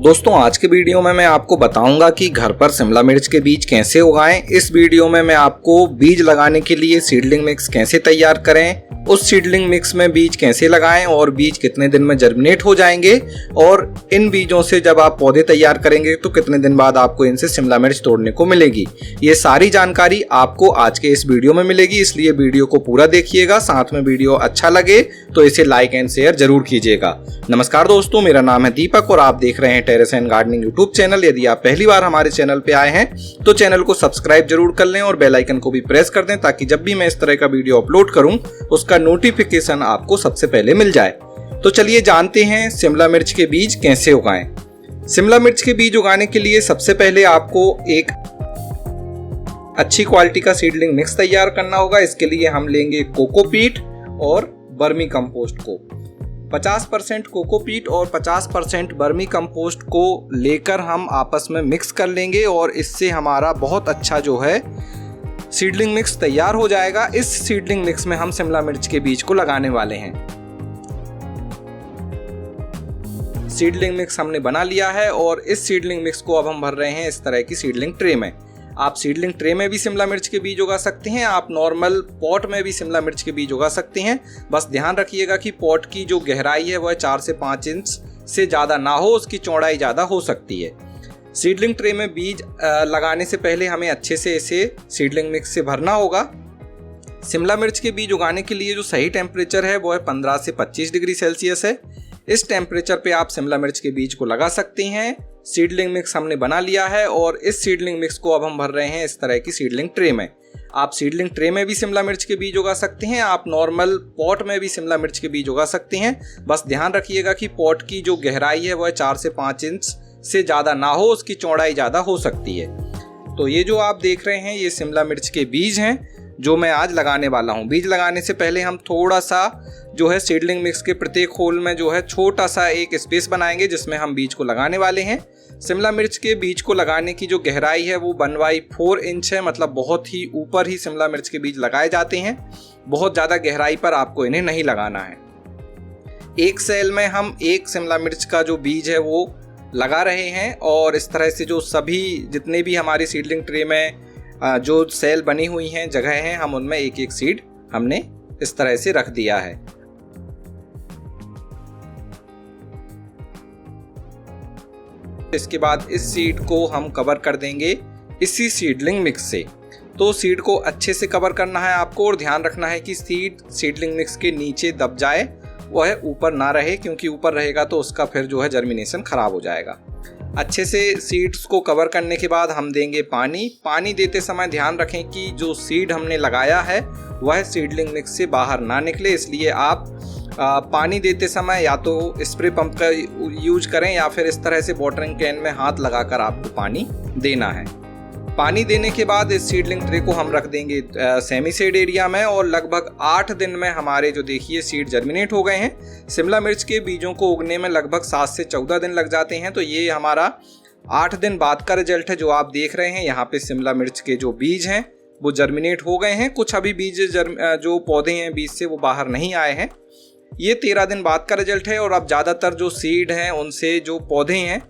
दोस्तों आज के वीडियो में मैं आपको बताऊंगा कि घर पर शिमला मिर्च के बीज कैसे उगाएं। इस वीडियो में मैं आपको बीज लगाने के लिए सीडलिंग मिक्स कैसे तैयार करें, उस सीडलिंग मिक्स में बीज कैसे लगाएं और बीज कितने दिन में जर्मिनेट हो जाएंगे और इन बीजों से जब आप पौधे तैयार करेंगे तो कितने दिन बाद आपको इनसे शिमला मिर्च तोड़ने को मिलेगी। ये सारी जानकारी आपको आज के इस वीडियो में मिलेगी, इसलिए वीडियो को पूरा देखिएगा। साथ में वीडियो अच्छा लगे तो इसे लाइक एंड शेयर जरूर कीजिएगा। नमस्कार दोस्तों, मेरा नाम है दीपक और आप देख रहे हैं terrace and gardening YouTube channel. यदि आप पहली बार हमारे चैनल पे आए हैं तो चैनल को सब्सक्राइब जरूर कर लें और बेल आइकन को भी प्रेस कर दें ताकि जब भी मैं इस तरह का वीडियो अपलोड करूं उसका नोटिफिकेशन आपको सबसे पहले मिल जाए। तो चलिए जानते हैं शिमला मिर्च के बीज कैसे उगाएं। शिमला मिर्च के बीज उगाने के लिए सबसे पहले आपको एक अच्छी क्वालिटी का सीडलिंग मिक्स तैयार करना होगा। इसके लिए हम लेंगे कोकोपीट और वर्मी कंपोस्ट को। 50% कोकोपीट और 50% वर्मी कंपोस्ट को लेकर हम आपस में मिक्स कर लेंगे और इससे हमारा बहुत अच्छा जो है सीडलिंग मिक्स तैयार हो जाएगा। इस सीडलिंग मिक्स में हम शिमला मिर्च के बीज को लगाने वाले हैं। सीडलिंग मिक्स हमने बना लिया है और इस सीडलिंग मिक्स को अब हम भर रहे हैं इस तरह की सीडलिंग ट्रे में। आप सीडलिंग ट्रे में भी शिमला मिर्च के बीज उगा सकते हैं, आप नॉर्मल पॉट में भी शिमला मिर्च के बीज उगा सकते हैं। बस ध्यान रखिएगा कि पॉट की जो गहराई है वह 4 से 5 इंच से ज़्यादा ना हो, उसकी चौड़ाई ज़्यादा हो सकती है। सीडलिंग ट्रे में बीज लगाने से पहले हमें अच्छे से इसे सीडलिंग मिक्स से भरना होगा। शिमला मिर्च के बीज उगाने के लिए जो सही टेम्परेचर है वो है 15 से 25 डिग्री सेल्सियस है। इस टेम्परेचर पे आप शिमला मिर्च के बीज को लगा सकते हैं। सीडलिंग मिक्स हमने बना लिया है और इस सीडलिंग मिक्स को अब हम भर रहे हैं इस तरह की सीडलिंग ट्रे में। आप सीडलिंग ट्रे में भी शिमला मिर्च के बीज उगा सकते हैं, आप नॉर्मल पॉट में भी शिमला मिर्च के बीज उगा सकते हैं। बस ध्यान रखिएगा कि पॉट की जो गहराई है वह 4 से 5 इंच से ज़्यादा ना हो, उसकी चौड़ाई ज़्यादा हो सकती है। तो ये जो आप देख रहे हैं ये शिमला मिर्च के बीज हैं जो मैं आज लगाने वाला हूँ। बीज लगाने से पहले हम थोड़ा सा जो है सीडलिंग मिक्स के प्रत्येक होल में जो है छोटा सा एक स्पेस बनाएंगे जिसमें हम बीज को लगाने वाले हैं। शिमला मिर्च के बीज को लगाने की जो गहराई है वो 1/4 इंच है, मतलब बहुत ही ऊपर ही शिमला मिर्च के बीज लगाए जाते हैं। बहुत ज़्यादा गहराई पर आपको इन्हें नहीं लगाना है। एक सेल में हम एक शिमला मिर्च का जो बीज है वो लगा रहे हैं और इस तरह से जो सभी जितने भी हमारी सीडलिंग ट्रे में जो सेल बनी हुई हैं, जगह हैं, हम उनमें एक एक सीड हमने इस तरह से रख दिया है। इसके बाद इस सीड को हम कवर कर देंगे इसी सीडलिंग मिक्स से। तो सीड को अच्छे से कवर करना है आपको और ध्यान रखना है कि सीड सीडलिंग मिक्स के नीचे दब जाए, वह ऊपर ना रहे, क्योंकि ऊपर रहेगा तो उसका फिर जो है जर्मिनेशन खराब हो जाएगा। अच्छे से सीड्स को कवर करने के बाद हम देंगे पानी। पानी देते समय ध्यान रखें कि जो सीड हमने लगाया है वह सीडलिंग मिक्स से बाहर ना निकले, इसलिए आप पानी देते समय या तो स्प्रे पंप का यूज करें या फिर इस तरह से वाटरिंग कैन में हाथ लगाकर आपको पानी देना है। पानी देने के बाद इस सीडलिंग ट्रे को हम रख देंगे सेमी शेड एरिया में और लगभग 8 दिन में हमारे जो देखिए सीड जर्मिनेट हो गए हैं। शिमला मिर्च के बीजों को उगने में लगभग 7 से 14 दिन लग जाते हैं। तो ये हमारा 8 दिन बाद का रिजल्ट है जो आप देख रहे हैं। यहाँ पे शिमला मिर्च के जो बीज हैं वो जर्मिनेट हो गए हैं। कुछ अभी बीज जो पौधे हैं बीज से वो बाहर नहीं आए हैं। ये 13 दिन बाद का रिजल्ट है और अब ज़्यादातर जो सीड हैं उनसे जो पौधे हैं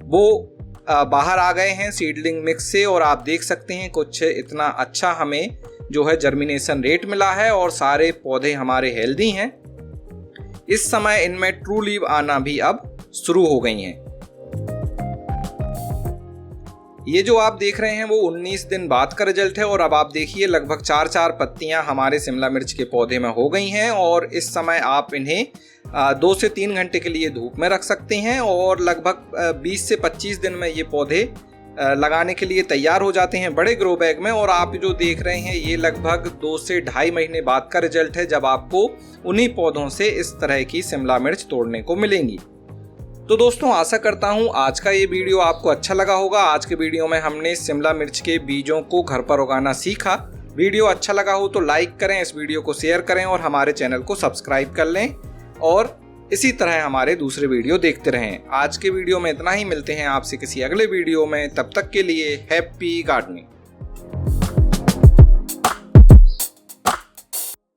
वो बाहर आ गए हैं सीडलिंग मिक्स से और आप देख सकते हैं कुछ इतना अच्छा हमें जो है जर्मिनेशन रेट मिला है और सारे पौधे हमारे हेल्दी हैं। इस समय इनमें ट्रू लीव आना भी अब शुरू हो गई हैं। ये जो आप देख रहे हैं वो 19 दिन बाद का रिजल्ट है और अब आप देखिए लगभग 4-4 पत्तियां हमारे शिमला मिर्च के पौधे में हो गई हैं और इस समय आप इन्हें 2 से 3 घंटे के लिए धूप में रख सकते हैं और लगभग 20 से 25 दिन में ये पौधे लगाने के लिए तैयार हो जाते हैं बड़े ग्रो बैग में। और आप जो देख रहे हैं ये लगभग 2 से 2.5 महीने बाद का रिजल्ट है जब आपको उन्हीं पौधों से इस तरह की शिमला मिर्च तोड़ने को मिलेंगी। तो दोस्तों आशा करता हूँ आज का ये वीडियो आपको अच्छा लगा होगा। आज के वीडियो में हमने शिमला मिर्च के बीजों को घर पर उगाना सीखा। वीडियो अच्छा लगा हो तो लाइक करें, इस वीडियो को शेयर करें और हमारे चैनल को सब्सक्राइब कर लें और इसी तरह हमारे दूसरे वीडियो देखते रहें। आज के वीडियो में इतना ही, मिलते हैं आपसे किसी अगले वीडियो में। तब तक के लिए हैप्पी गार्डनिंग।